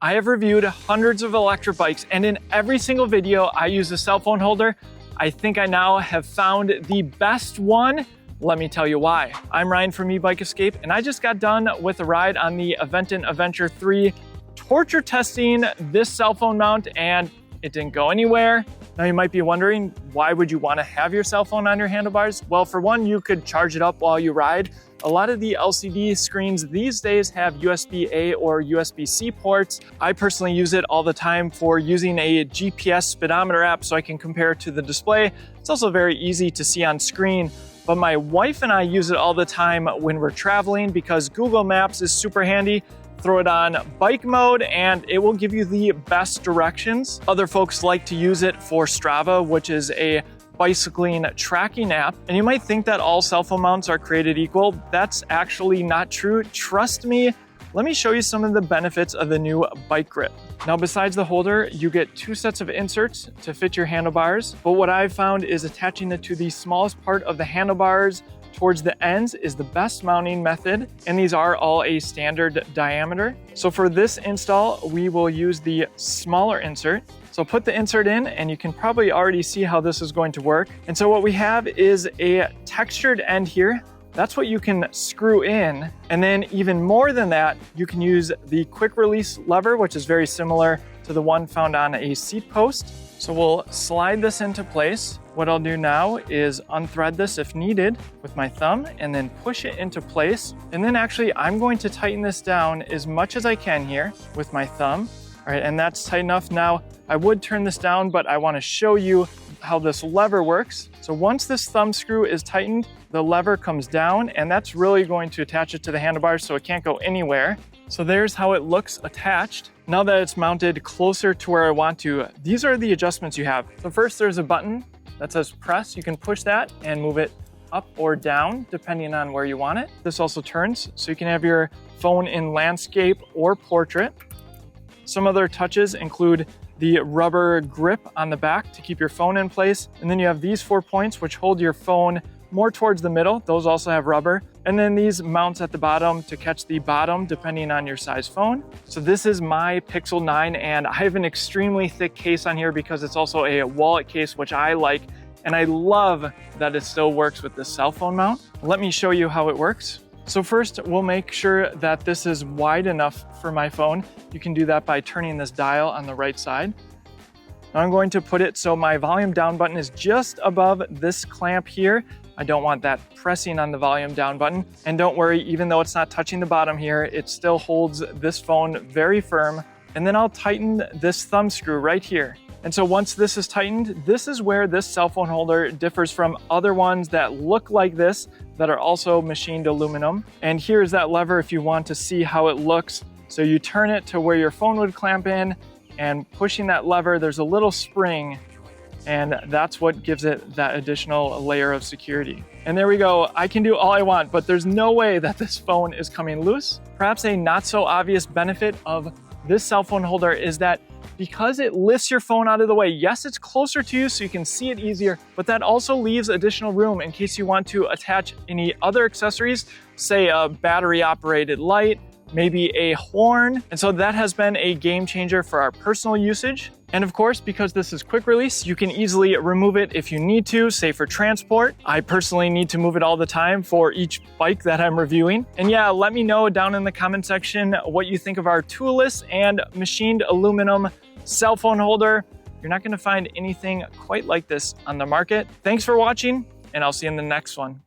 I have reviewed hundreds of electric bikes, and in every single video I use a cell phone holder. I think I now have found the best one. Let me tell you why. I'm Ryan from BIKGRIP, and I just got done with a ride on the Aventon Adventure 3, torture testing this cell phone mount, and it didn't go anywhere. Now you might be wondering, why would you want to have your cell phone on your handlebars? Well, for one, you could charge it up while you ride. A lot of the LCD screens these days have USB-A or USB-C ports. I personally use it all the time for using a GPS speedometer app so I can compare it to the display. It's also very easy to see on screen. But my wife and I use it all the time when we're traveling because Google Maps is super handy. Throw it on bike mode and it will give you the best directions. Other folks like to use it for Strava, which is a bicycling tracking app. And you might think that all cell phone mounts are created equal. That's actually not true. Trust me. Let me show you some of the benefits of the new BIKGRIP. Now, besides the holder, you get 2 sets of inserts to fit your handlebars. But what I've found is attaching it to the smallest part of the handlebars towards the ends is the best mounting method, and these are all a standard diameter. So for this install, we will use the smaller insert. So put the insert in, and you can probably already see how this is going to work. And so what we have is a textured end here. That's what you can screw in. And then even more than that, you can use the quick release lever, which is very similar to the one found on a seat post. So we'll slide this into place. What I'll do now is unthread this if needed with my thumb and then push it into place. And then actually I'm going to tighten this down as much as I can here with my thumb. All right, and that's tight enough. Now I would turn this down, but I want to show you how this lever works. So once this thumb screw is tightened, the lever comes down, and that's really going to attach it to the handlebars so it can't go anywhere. So there's how it looks attached. Now that it's mounted closer to where I want to, these are the adjustments you have. So first there's a button that says press. You can push that and move it up or down depending on where you want it. This also turns so you can have your phone in landscape or portrait. Some other touches include the rubber grip on the back to keep your phone in place. And then you have these 4 points which hold your phone more towards the middle. Those also have rubber. And then these mounts at the bottom to catch the bottom depending on your size phone. So this is my Pixel 9, and I have an extremely thick case on here because it's also a wallet case, which I like. And I love that it still works with this cell phone mount. Let me show you how it works. So first, we'll make sure that this is wide enough for my phone. You can do that by turning this dial on the right side. Now I'm going to put it so my volume down button is just above this clamp here. I don't want that pressing on the volume down button. And don't worry, even though it's not touching the bottom here, it still holds this phone very firm. And then I'll tighten this thumb screw right here. And so once this is tightened, this is where this cell phone holder differs from other ones that look like this that are also machined aluminum. And here's that lever if you want to see how it looks. So you turn it to where your phone would clamp in, and pushing that lever, there's a little spring, and that's what gives it that additional layer of security. And there we go. I can do all I want, but there's no way that this phone is coming loose. Perhaps a not so obvious benefit of this cell phone holder is that because it lifts your phone out of the way, yes, it's closer to you so you can see it easier, but that also leaves additional room in case you want to attach any other accessories, say a battery operated light, maybe a horn. And so that has been a game changer for our personal usage. And of course, because this is quick release, you can easily remove it if you need to, say for transport. I personally need to move it all the time for each bike that I'm reviewing. And yeah, let me know down in the comment section what you think of our toolless and machined aluminum cell phone holder. You're not going to find anything quite like this on the market. Thanks for watching, and I'll see you in the next one.